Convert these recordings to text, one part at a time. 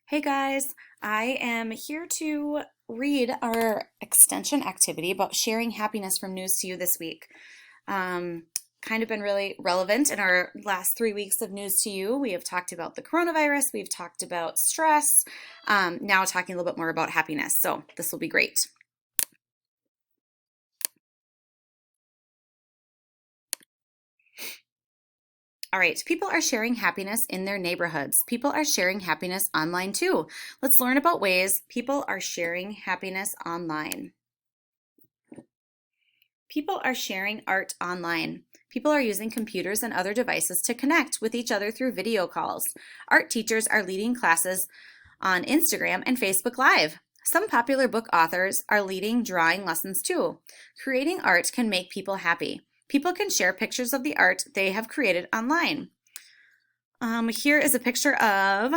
Hey guys, I am here to read our extension activity about sharing happiness from News to You this week. Um, Kind of been really relevant in our last 3 weeks of News to You. We have talked about the coronavirus, we've talked about stress, now talking a little bit more about happiness. So this will be great. All right, people are sharing happiness in their neighborhoods. People are sharing happiness online too. Let's learn about ways people are sharing happiness online. People are sharing art online. People are using computers and other devices to connect with each other through video calls. Art teachers are leading classes on Instagram and Facebook Live. Some popular book authors are leading drawing lessons too. Creating art can make people happy. People can share pictures of the art they have created online. Here is a picture of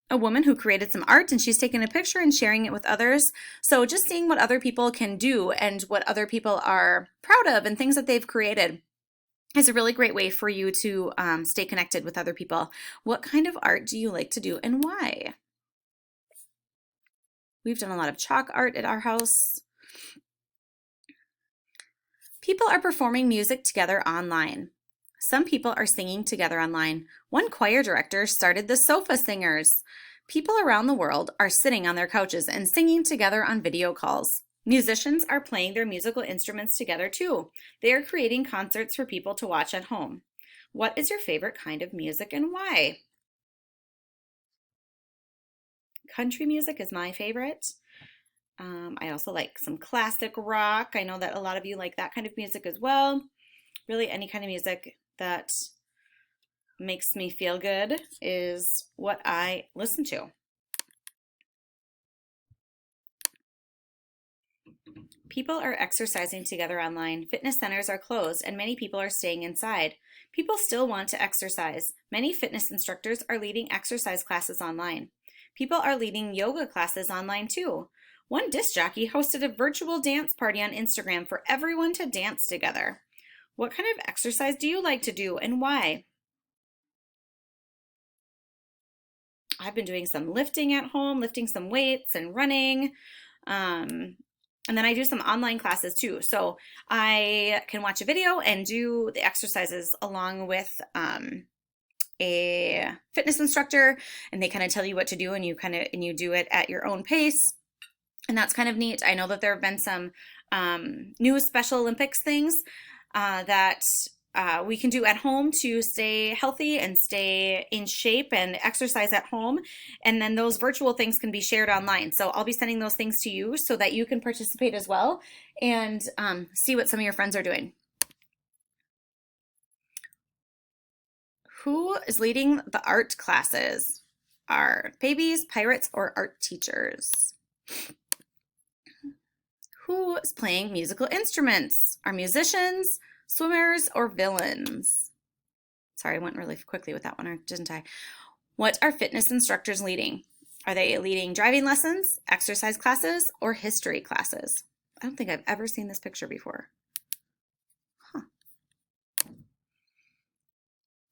a woman who created some art, and she's taking a picture and sharing it with others. So just seeing what other people can do and what other people are proud of and things that they've created is a really great way for you to stay connected with other people. What kind of art do you like to do and why? We've done a lot of chalk art at our house. People are performing music together online. Some people are singing together online. One choir director started the Sofa Singers. People around the world are sitting on their couches and singing together on video calls. Musicians are playing their musical instruments together too. They are creating concerts for people to watch at home. What is your favorite kind of music and why? Country music is my favorite. I also like some classic rock. I know that a lot of you like that kind of music as well. Really, any kind of music that makes me feel good is what I listen to. People are exercising together online. Fitness centers are closed and many people are staying inside. People still want to exercise. Many fitness instructors are leading exercise classes online. People are leading yoga classes online too. One disc jockey hosted a virtual dance party on Instagram for everyone to dance together. What kind of exercise do you like to do and why? I've been doing some lifting at home, lifting some weights and running. And then I do some online classes too. So I can watch a video and do the exercises along with a fitness instructor, and they kind of tell you what to do, and you do it at your own pace. And that's kind of neat. I know that there have been some new Special Olympics things that we can do at home to stay healthy and stay in shape and exercise at home. And then those virtual things can be shared online. So I'll be sending those things to you so that you can participate as well and see what some of your friends are doing. Who is leading the art classes? Are babies, pirates, or art teachers? Who is playing musical instruments? Are musicians, swimmers, or villains? Sorry, I went really quickly with that one, didn't I? What are fitness instructors leading? Are they leading driving lessons, exercise classes, or history classes? I don't think I've ever seen this picture before.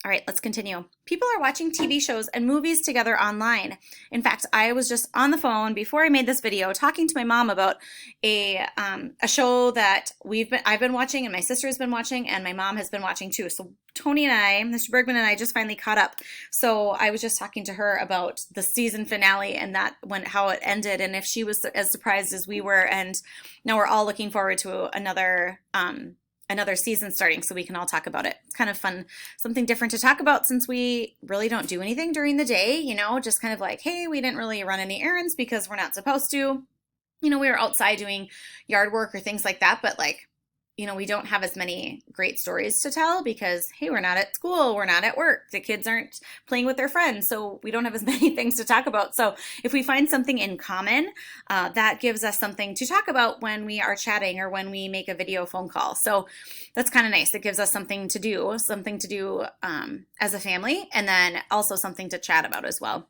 All right, let's continue. People are watching TV shows and movies together online. In fact, I was just on the phone before I made this video talking to my mom about a show that I've been watching and my sister has been watching and my mom has been watching too. So Tony and I, Mr. Bergman and I just finally caught up. So I was just talking to her about the season finale and how it ended and if she was as surprised as we were. And now we're all looking forward to another season starting so we can all talk about it. It's kind of fun, something different to talk about since we really don't do anything during the day, just kind of like, hey, we didn't really run any errands because we're not supposed to. We were outside doing yard work or things like that, but we don't have as many great stories to tell because, hey, we're not at school, we're not at work, the kids aren't playing with their friends, so we don't have as many things to talk about. So if we find something in common, that gives us something to talk about when we are chatting or when we make a video phone call. So that's kind of nice. It gives us something to do as a family, and then also something to chat about as well.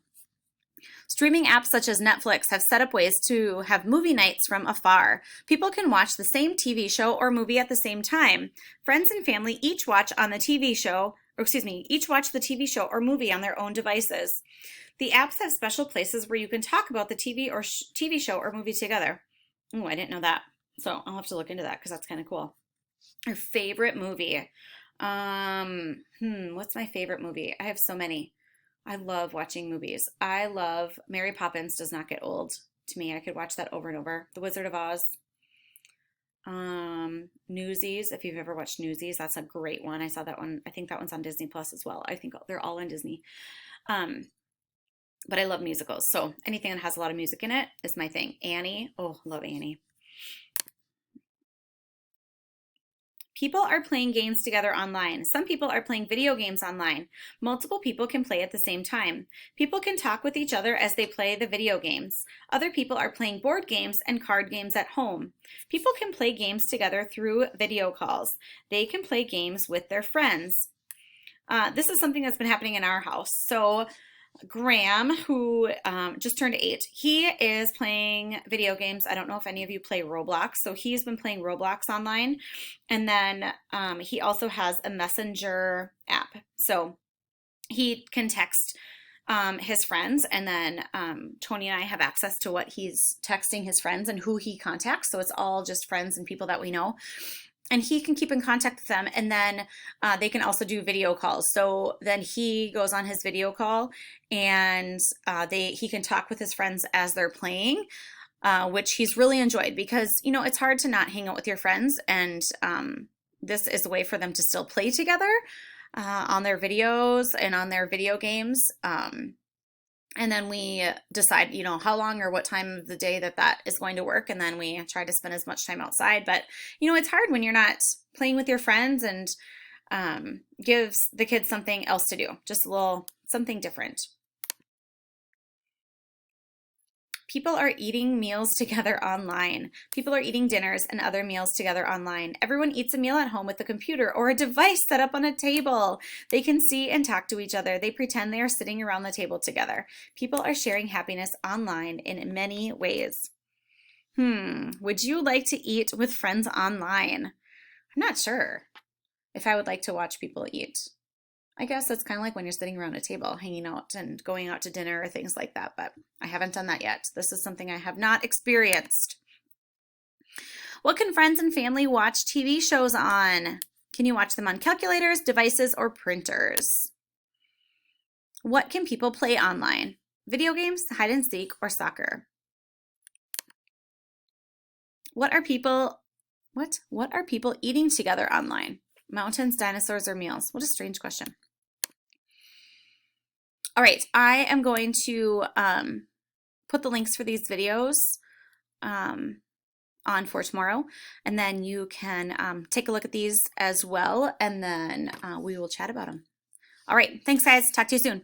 Streaming apps such as Netflix have set up ways to have movie nights from afar. People can watch the same TV show or movie at the same time. Friends and family each watch on the TV show or excuse me, each watch the TV show or movie on their own devices. The apps have special places where you can talk about the TV show or movie together. Oh, I didn't know that. So I'll have to look into that because that's kind of cool. Our favorite movie. What's my favorite movie? I have so many. I love watching movies. I love Mary Poppins does not get old to me. I could watch that over and over. The Wizard of Oz. Newsies, if you've ever watched Newsies, that's a great one. I saw that one. I think that one's on Disney Plus as well. I think they're all on Disney. But I love musicals. So anything that has a lot of music in it is my thing. Annie. Oh, love Annie. People are playing games together online. Some people are playing video games online. Multiple people can play at the same time. People can talk with each other as they play the video games. Other people are playing board games and card games at home. People can play games together through video calls. They can play games with their friends. This is something that's been happening in our house. So Graham, who just turned 8, he is playing video games. I don't know if any of you play Roblox. So he's been playing Roblox online. And then he also has a messenger app. So he can text his friends, and then Tony and I have access to what he's texting his friends and who he contacts. So it's all just friends and people that we know. And he can keep in contact with them, and then they can also do video calls. So then he goes on his video call, and he can talk with his friends as they're playing, which he's really enjoyed because, you know, it's hard to not hang out with your friends, and this is a way for them to still play together on their videos and on their video games. And then we decide, you know, how long or what time of the day that is going to work. And then we try to spend as much time outside. But, you know, it's hard when you're not playing with your friends, and gives the kids something else to do, just a little something different. People are eating meals together online. People are eating dinners and other meals together online. Everyone eats a meal at home with a computer or a device set up on a table. They can see and talk to each other. They pretend they are sitting around the table together. People are sharing happiness online in many ways. Would you like to eat with friends online? I'm not sure if I would like to watch people eat. I guess it's kind of like when you're sitting around a table, hanging out and going out to dinner or things like that, but I haven't done that yet. This is something I have not experienced. What can friends and family watch TV shows on? Can you watch them on calculators, devices, or printers? What can people play online? Video games, hide and seek, or soccer? What are people eating together online? Mountains, dinosaurs, or meals? What a strange question. All right, I am going to put the links for these videos on for tomorrow, and then you can take a look at these as well, and then we will chat about them. All right, thanks guys. Talk to you soon.